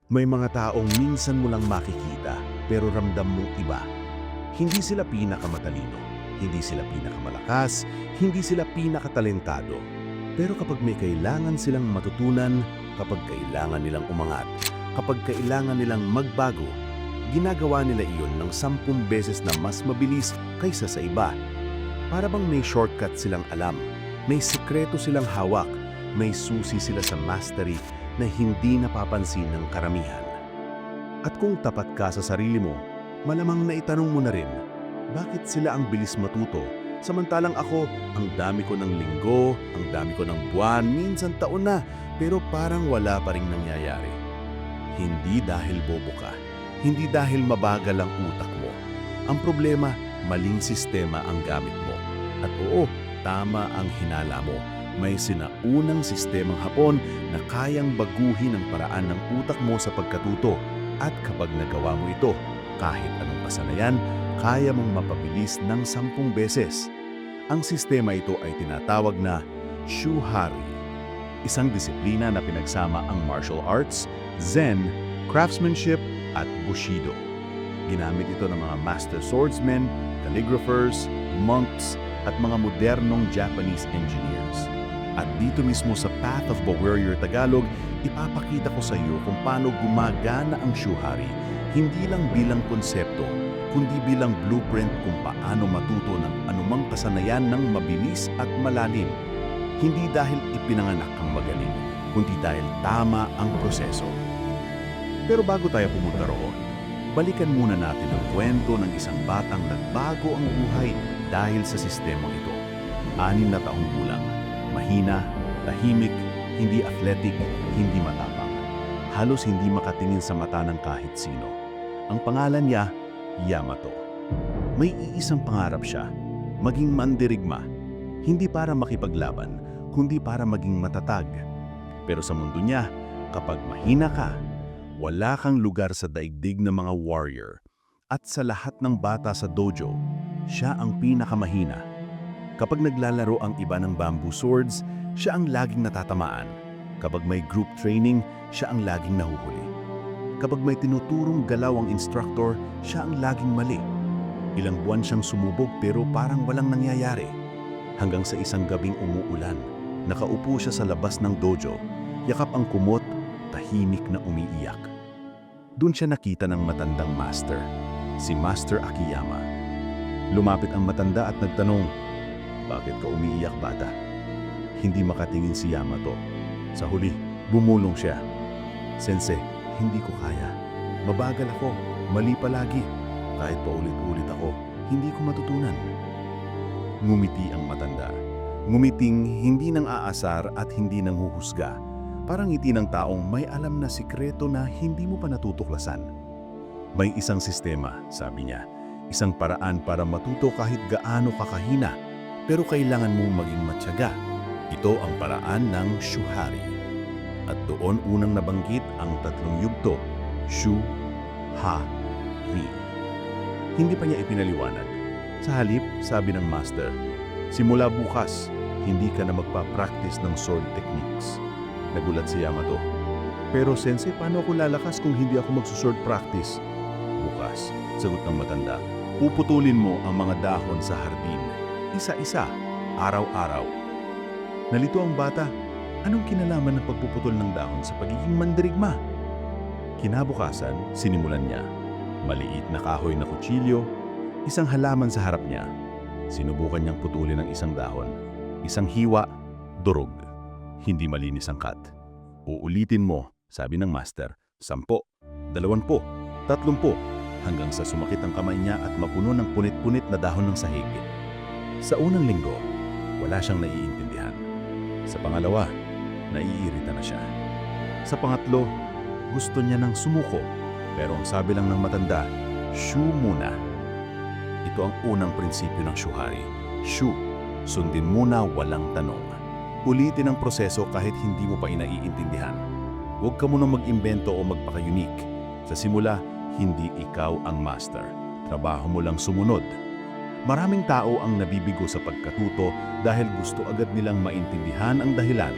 May mga taong minsan mo lang makikita pero ramdam mong iba. Hindi sila pinakamatalino, hindi sila pinakamalakas, hindi sila pinakatalentado. Pero kapag may kailangan silang matutunan, kapag kailangan nilang umangat, kapag kailangan nilang magbago, ginagawa nila iyon ng 10 beses na mas mabilis kaysa sa iba. Para bang may shortcut silang alam, may sikreto silang hawak, may susi sila sa mastery na hindi napapansin ng karamihan. At kung tapat ka sa sarili mo, malamang na itanong mo na rin, bakit sila ang bilis matuto? Samantalang ako, ang dami ko ng linggo, ang dami ko ng buwan, minsan taon na, pero parang wala pa ring nangyayari. Hindi dahil bobo ka, hindi dahil mabagal ang utak mo. Ang problema, maling sistema ang gamit mo. At oo, tama ang hinala mo. May sinaunang sistemang Hapon na kayang baguhin ang paraan ng utak mo sa pagkatuto. At kapag nagawa mo ito, kahit anong kasanayan, kaya mong mapabilis ng 10 beses. Ang sistema ito ay tinatawag na Shuhari, isang disiplina na pinagsama ang martial arts, Zen, craftsmanship at Bushido. Ginamit ito ng mga master swordsmen, calligraphers, monks at mga modernong Japanese engineers. At dito mismo sa Path of the Warrior Tagalog, ipapakita ko sa iyo kung paano gumagana ang Shuhari, hindi lang bilang konsepto, kundi bilang blueprint kung paano matuto ng anumang kasanayan ng mabilis at malalim. Hindi dahil ipinanganak kang magaling, kundi dahil tama ang proseso. Pero bago tayo pumunta roon, balikan muna natin ang kwento ng isang batang nagbago ang buhay dahil sa sistemang ito. 6 na taong gulang. Mahina, tahimik, hindi athletic, hindi matapang. Halos hindi makatingin sa mata ng kahit sino. Ang pangalan niya, Yamato. May iisang pangarap siya, maging mandirigma. Hindi para makipaglaban, kundi para maging matatag. Pero sa mundo niya, kapag mahina ka, wala kang lugar sa daigdig ng mga warrior. At sa lahat ng bata sa dojo, siya ang pinakamahina. Kapag naglalaro ang iba ng bamboo swords, siya ang laging natatamaan. Kapag may group training, siya ang laging nahuhuli. Kapag may tinuturong galaw ang instructor, siya ang laging mali. Ilang buwan siyang sumubok pero parang walang nangyayari. Hanggang sa isang gabing umuulan, nakaupo siya sa labas ng dojo, yakap ang kumot, tahimik na umiiyak. Doon siya nakita ng matandang master, si Master Akiyama. Lumapit ang matanda at nagtanong, "Bakit ka umiiyak, bata?" Hindi makatingin si Yamato. Sa huli, bumulong siya. "Sensei, hindi ko kaya. Mabagal ako, mali palagi. Kahit paulit-ulit ako, hindi ko matutunan." Ngumiti ang matanda. Ngumiting hindi nang aasar at hindi nang huhusga. Parang ngiti ng taong may alam na sikreto na hindi mo pa natutuklasan. May isang sistema, sabi niya. Isang paraan para matuto kahit gaano kakahina. Pero kailangan mong maging matyaga. Ito ang paraan ng Shuhari. At doon unang nabanggit ang 3 yugto, Shu, Ha, Ri. Hindi pa niya ipinaliwanag. Sa halip, sabi ng master, simula bukas, hindi ka na magpa-practice ng sword techniques. Nagulat si Yamato. Pero sensei, paano ako lalakas kung hindi ako magsusword practice? Bukas, sagot ng matanda, puputulin mo ang mga dahon sa hardin. Isa-isa, araw-araw. Nalito ang bata, anong kinalaman ng pagpuputol ng dahon sa pagiging mandirigma? Kinabukasan, sinimulan niya. Maliit na kahoy na kutsilyo, isang halaman sa harap niya. Sinubukan niyang putulin ang isang dahon. Isang hiwa, durog. Hindi malinis ang cut. Uulitin mo, sabi ng master, 10, 20, 30, hanggang sa sumakit ang kamay niya at mapuno ng punit-punit na dahon ng sahig. Sa unang linggo, wala siyang naiintindihan. Sa pangalawa, naiirita na siya. Sa pangatlo, gusto niya nang sumuko. Pero ang sabi lang ng matanda, Shu muna. Ito ang unang prinsipyo ng Shuhari. Shu, sundin muna walang tanong. Ulitin ang proseso kahit hindi mo pa inaiintindihan. Huwag ka munang mag-imbento o magpaka-unique. Sa simula, hindi ikaw ang master. Trabaho mo lang sumunod. Maraming tao ang nabibigo sa pagkatuto dahil gusto agad nilang maintindihan ang dahilan.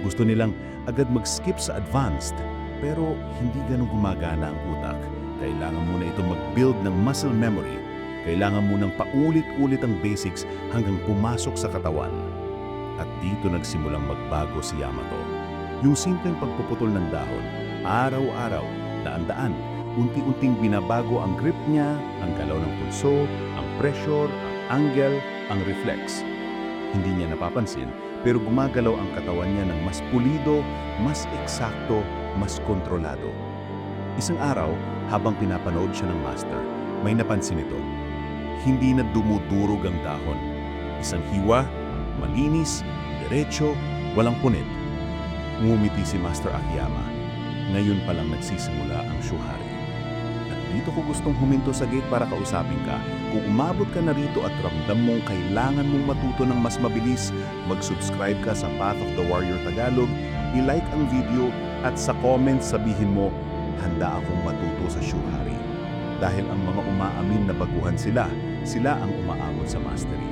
Gusto nilang agad mag-skip sa advanced. Pero hindi ganun gumagana ang utak. Kailangan mo na itong mag-build ng muscle memory. Kailangan mo nang paulit-ulit ang basics hanggang pumasok sa katawan. At dito nagsimulang magbago si Yamato. Yung simpleng pagpuputol ng dahon, araw-araw, daan-daan, unti-unting binabago ang grip niya, ang galaw ng pulso, ang pressure, ang angle, ang reflex. Hindi niya napapansin, pero gumagalaw ang katawan niya ng mas pulido, mas eksakto, mas kontrolado. Isang araw, habang pinapanood siya ng master, may napansin ito. Hindi na dumudurog ang dahon. Isang hiwa, malinis, diretso, walang punit. Ngumiti si Master Akiyama. Ngayon pa lang nagsisimula ang Shuhari. At dito ko gustong huminto sa gate para kausapin ka. Kung umabot ka na rito at ramdam mong kailangan mong matuto ng mas mabilis, mag-subscribe ka sa Path of the Warrior Tagalog, i-like ang video at sa comments sabihin mo, handa akong matuto sa Shuhari. Dahil ang mga umaamin na baguhan sila ang umaabot sa mastery.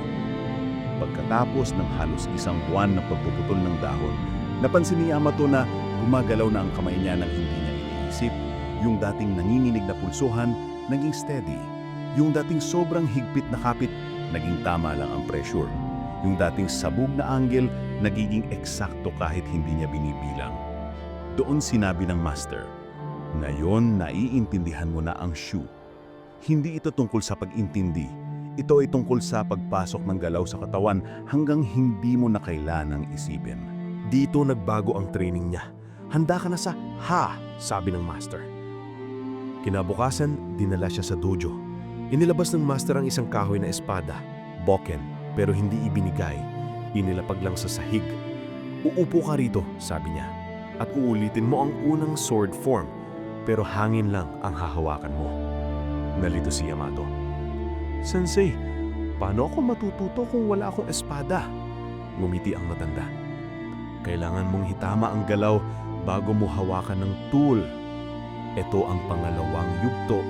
Pagkatapos ng halos isang buwan na pagpuputol ng dahon, napansin ni Yamato na gumagalaw na ang kamay niya nang hindi niya iniisip. Yung dating nanginginig na pulsuhan, naging steady. Yung dating sobrang higpit na kapit, naging tama lang ang pressure. Yung dating sabog na angle, nagiging eksakto kahit hindi niya binibilang. Doon sinabi ng master, ngayon naiintindihan mo na ang Shu. Hindi ito tungkol sa pag-intindi. Ito ay tungkol sa pagpasok ng galaw sa katawan hanggang hindi mo na kailanang isipin. Dito nagbago ang training niya. Handa ka na sa ha, sabi ng master. Kinabukasan, dinala siya sa dojo. Inilabas ng master ang isang kahoy na espada, boken, pero hindi ibinigay. Inilapag lang sa sahig. Uupo ka rito, sabi niya, at uulitin mo ang unang sword form, pero hangin lang ang hahawakan mo. Nalito si Yamato. Sensei, paano ako matututo kung wala akong espada? Ngumiti ang matanda. Kailangan mong hitama ang galaw bago mo hawakan ng tool. Ito ang pangalawang yugto.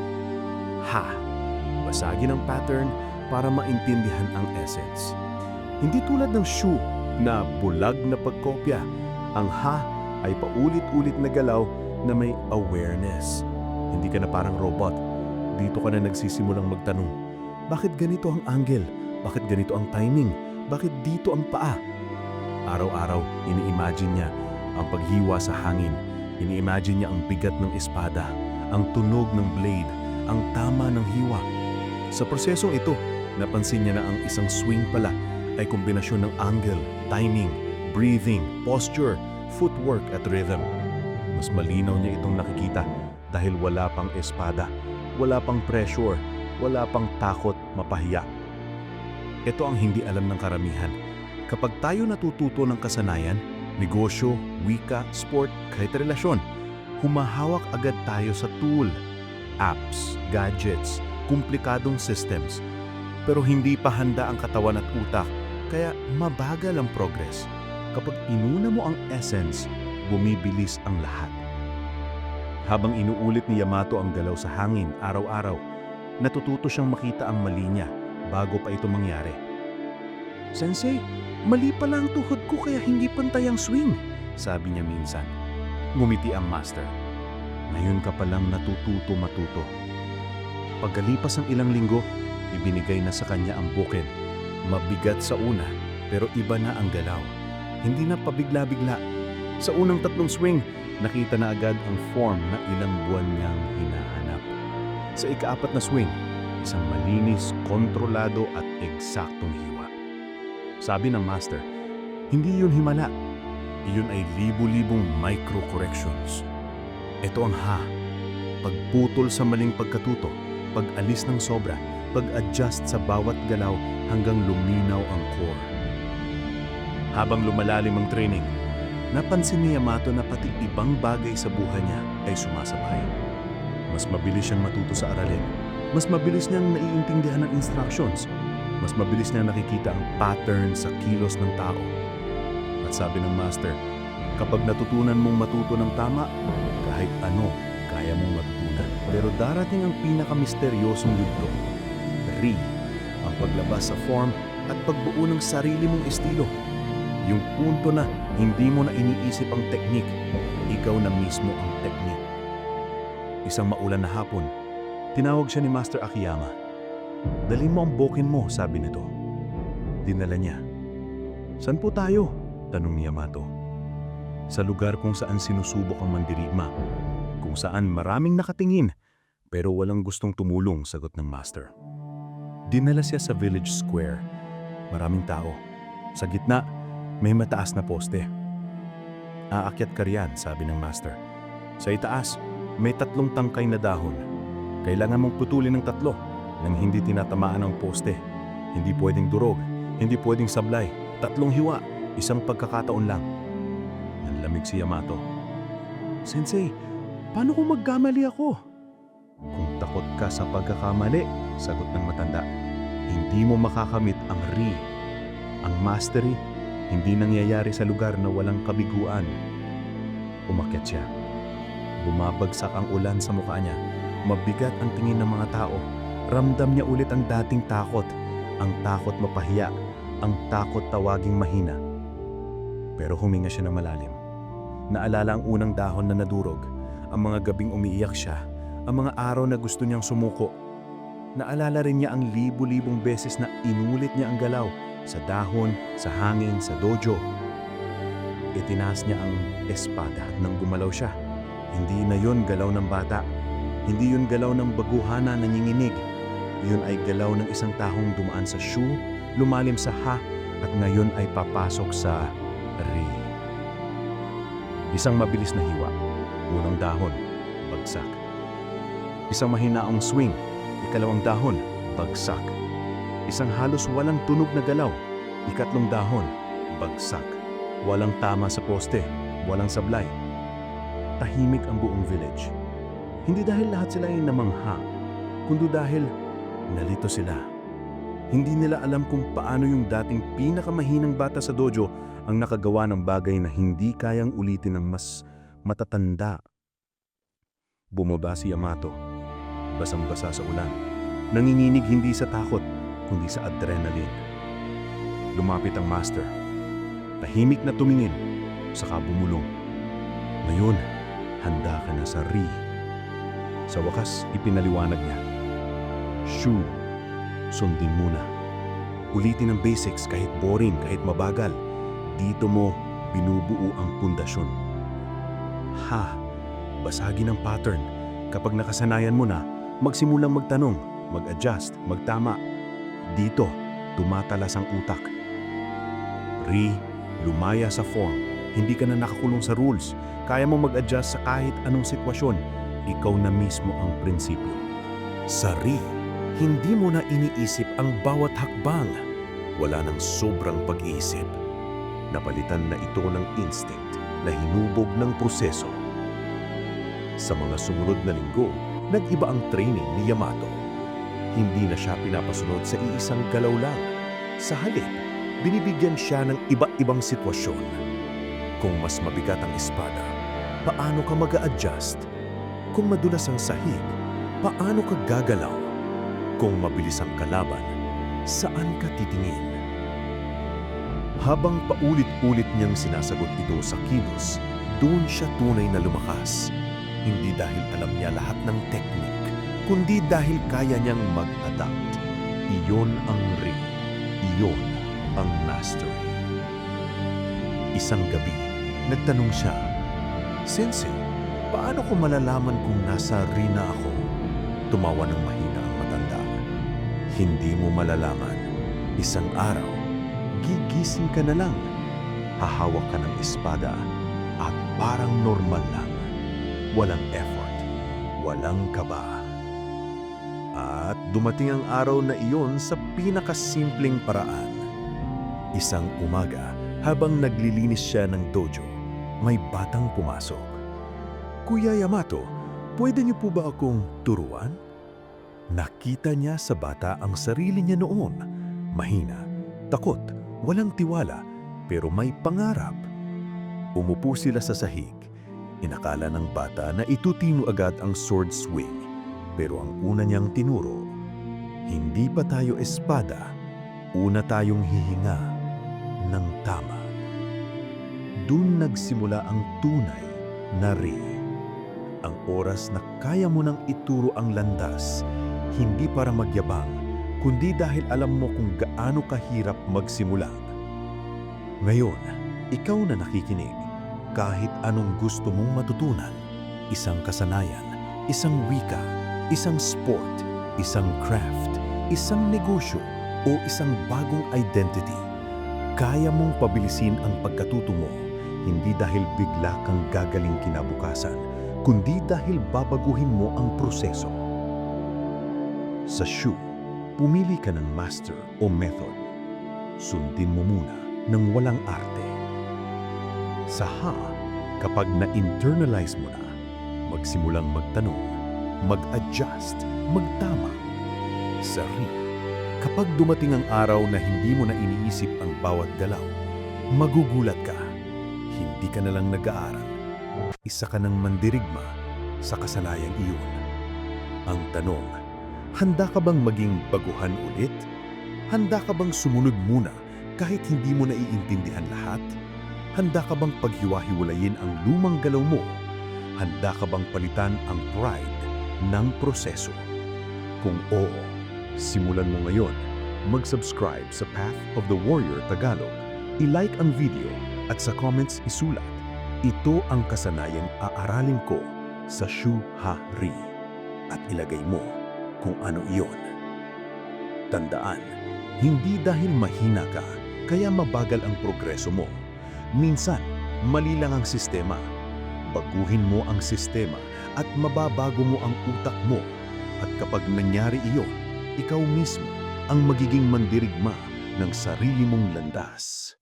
Ha! Basagin ang pattern para maintindihan ang essence. Hindi tulad ng Shu na bulag na pagkopya. Ang ha ay paulit-ulit na galaw na may awareness. Hindi ka na parang robot. Dito ka na nagsisimulang magtanong, bakit ganito ang angle? Bakit ganito ang timing? Bakit dito ang paa? Araw-araw, ini-imagine niya ang paghiwa sa hangin. Ini-imagine niya ang bigat ng espada, ang tunog ng blade, ang tama ng hiwa. Sa prosesong ito, napansin niya na ang isang swing pala ay kombinasyon ng angle, timing, breathing, posture, footwork at rhythm. Mas malinaw niya itong nakikita dahil wala pang espada, wala pang pressure, wala pang takot mapahiya. Ito ang hindi alam ng karamihan. Kapag tayo natututo ng kasanayan, negosyo, wika, sport, kahit relasyon, humahawak agad tayo sa tool, apps, gadgets, komplikadong systems. Pero hindi pa handa ang katawan at utak, kaya mabagal ang progress. Kapag inuna mo ang essence, bumibilis ang lahat. Habang inuulit ni Yamato ang galaw sa hangin araw-araw, natututo siyang makita ang mali niya bago pa ito mangyari. Sensei, mali pala ang tuhod ko kaya hindi pantay ang swing, sabi niya minsan. Ngumiti ang master. Ngayon ka palang natututo matuto. Pagkalipas ng ilang linggo, ibinigay na sa kanya ang bukid. Mabigat sa una, pero iba na ang galaw. Hindi na pabigla-bigla. Sa unang 3 swing, nakita na agad ang form na ilang buwan niyang hinahanap. Sa ika-4 na swing, isang malinis, kontrolado at eksaktong hiwa. Sabi ng master, hindi yun himala. Iyon ay libu-libong micro-corrections. Ito ang ha. Pagputol sa maling pagkatuto, pag-alis ng sobra, pag-adjust sa bawat galaw hanggang luminaw ang core. Habang lumalalim ang training, napansin ni Yamato na pati ibang bagay sa buhay niya ay sumasabay. Mas mabilis siyang matuto sa aralin. Mas mabilis niyang naiintindihan ang instructions. Mas mabilis niyang nakikita ang pattern sa kilos ng tao. At sabi ng master, kapag natutunan mong matuto ng tama, kahit ano, kaya mong matutunan. Pero darating ang pinakamisteryosong yugto. Ang paglabas sa form at pagbuo ng sarili mong estilo. Yung punto na hindi mo na iniisip ang teknik, ikaw na mismo ang teknik. isang maulan na hapon, tinawag siya ni Master Akiyama. "Dalhin mo ang boken mo," sabi nito. Dinala niya. "Saan po tayo?" tanong ni Yamato. "Sa lugar kung saan sinusubok ang mandirigma, kung saan maraming nakatingin pero walang gustong tumulong," sagot ng Master. Dinala siya sa village square. Maraming tao. Sa gitna, may mataas na poste. "Aakyat ka riyan," sabi ng Master. "Sa itaas, may 3 tangkay na dahon. Kailangan mong putulin ng 3 nang hindi tinatamaan ang poste. Hindi pwedeng durog, hindi pwedeng sablay. 3 hiwa, isang pagkakataon lang." Nanlamig si Yamato. "Sensei, paano kung magkamali ako?" "Kung takot ka sa pagkakamali," sagot ng matanda, "hindi mo makakamit ang Ri. Ang mastery, hindi nangyayari sa lugar na walang kabiguan." Umakyat siya. Bumabagsak ang ulan sa mukha niya. Mabigat ang tingin ng mga tao. Ramdam niya ulit ang dating takot. Ang takot mapahiya. Ang takot tawaging mahina. Pero huminga siya ng malalim. Naalala ang unang dahon na nadurog. Ang mga gabing umiiyak siya. Ang mga araw na gusto niyang sumuko. Naalala rin niya ang libu-libong beses na inulit niya ang galaw. Sa dahon, sa hangin, sa dojo. Itinaas niya ang espada at nang gumalaw siya. Hindi na yon galaw ng bata. Hindi yon galaw ng baguhana na nanginginig. Yun ay galaw ng isang tahong dumaan sa shu, lumalim sa ha, at ngayon ay papasok sa ri. Isang mabilis na hiwa. Unang dahon, bagsak. Isang mahinaong swing. Ikalawang dahon, bagsak. Isang halos walang tunog na galaw. Ikatlong dahon, bagsak. Walang tama sa poste, walang sablay. Tahimik ang buong village. Hindi dahil lahat sila ay namangha, kundi dahil nalito sila. Hindi nila alam kung paano yung dating pinakamahinang bata sa dojo ang nakagawa ng bagay na hindi kayang ulitin ng mas matatanda. Bumaba si Yamato, basang-basa sa ulan. Nanginginig hindi sa takot, kundi sa adrenaline. Lumapit ang master. Tahimik na tumingin, saka bumulong. "Ngayon, handa ka na sa Ri." Sa wakas, ipinaliwanag niya. "Shu, sundin muna. Ulitin ang basics kahit boring, kahit mabagal. Dito mo binubuo ang pundasyon. Ha, basagin ang pattern. Kapag nakasanayan mo na, magsimulang magtanong, mag-adjust, magtama. Dito, tumatalas ang utak. Ri, lumaya sa form. Hindi ka na nakakulong sa rules. Kaya mo mag-adjust sa kahit anong sitwasyon. Ikaw na mismo ang prinsipyo." Sa Ri, hindi mo na iniisip ang bawat hakbang. Wala nang sobrang pag-iisip. Napalitan na ito ng instinct na hinubog ng proseso. Sa mga sumunod na linggo, nag-iba ang training ni Yamato. Hindi na siya pinapasunod sa iisang galaw lang. Sa halip, binibigyan siya ng iba-ibang sitwasyon. Kung mas mabigat ang espada, paano ka mag-a-adjust? Kung madulas ang sahig, paano ka gagalaw? Kung mabilis ang kalaban, saan ka titingin? Habang paulit-ulit niyang sinasagot ito sa kilos, doon siya tunay na lumakas. Hindi dahil alam niya lahat ng technique, kundi dahil kaya niyang mag-adapt. Iyon ang Ri. Iyon ang mastery. Isang gabi, nagtanong siya, "Sensei, paano ko malalaman kung nasa Ri na ako?" Tumawa ng mahina ang matanda. "Hindi mo malalaman. Isang araw, gigising ka na lang. Hahawak ka ng espada at parang normal lang. Walang effort, walang kaba." At dumating ang araw na iyon sa pinakasimpleng paraan. Isang umaga, habang naglilinis siya ng dojo, may batang pumasok. "Kuya Yamato, pwede niyo po ba akong turuan?" Nakita niya sa bata ang sarili niya noon. Mahina, takot, walang tiwala, pero may pangarap. Umupo sila sa sahig. Inakala ng bata na itutino agad ang sword swing. Pero ang una niyang tinuro, "Hindi pa tayo espada, una tayong hihinga ng tama." Doon nagsimula ang tunay na Ri. ang oras na kaya mo nang ituro ang landas, hindi para magyabang, kundi dahil alam mo kung gaano kahirap magsimula. Ngayon, ikaw na nakikinig, kahit anong gusto mong matutunan, isang kasanayan, isang wika, isang sport, isang craft, isang negosyo, o isang bagong identity, kaya mong pabilisin ang pagkatuto mo, hindi dahil bigla kang gagaling kinabukasan, kundi dahil babaguhin mo ang proseso. Sa Shu, pumili ka ng master o method. Sundin mo muna ng walang arte. Sa Ha, kapag na-internalize mo na, magsimulang magtanong, mag-adjust, magtama. Sa Ri, kapag dumating ang araw na hindi mo na iniisip ang bawat galaw, magugulat ka. Hindi ka na lang nag-aaral. Isa ka ng mandirigma sa kasanayang iyon. Ang tanong, handa ka bang maging baguhan ulit? Handa ka bang sumunod muna kahit hindi mo naiintindihan lahat? Handa ka bang paghiwa-hiwalayin ang lumang galaw mo? Handa ka bang palitan ang pride ng proseso? Kung oo, simulan mo ngayon. Mag-subscribe sa Path of the Warrior Tagalog. I-like ang video at sa comments isulat, ito ang kasanayang aaralin ko sa Shu Ha Ri. At ilagay mo kung ano iyon. Tandaan, hindi dahil mahina ka, kaya mabagal ang progreso mo. Minsan, mali lang ang sistema. Baguhin mo ang sistema at mababago mo ang utak mo. At kapag nangyari iyon, ikaw mismo ang magiging mandirigma ng sarili mong landas.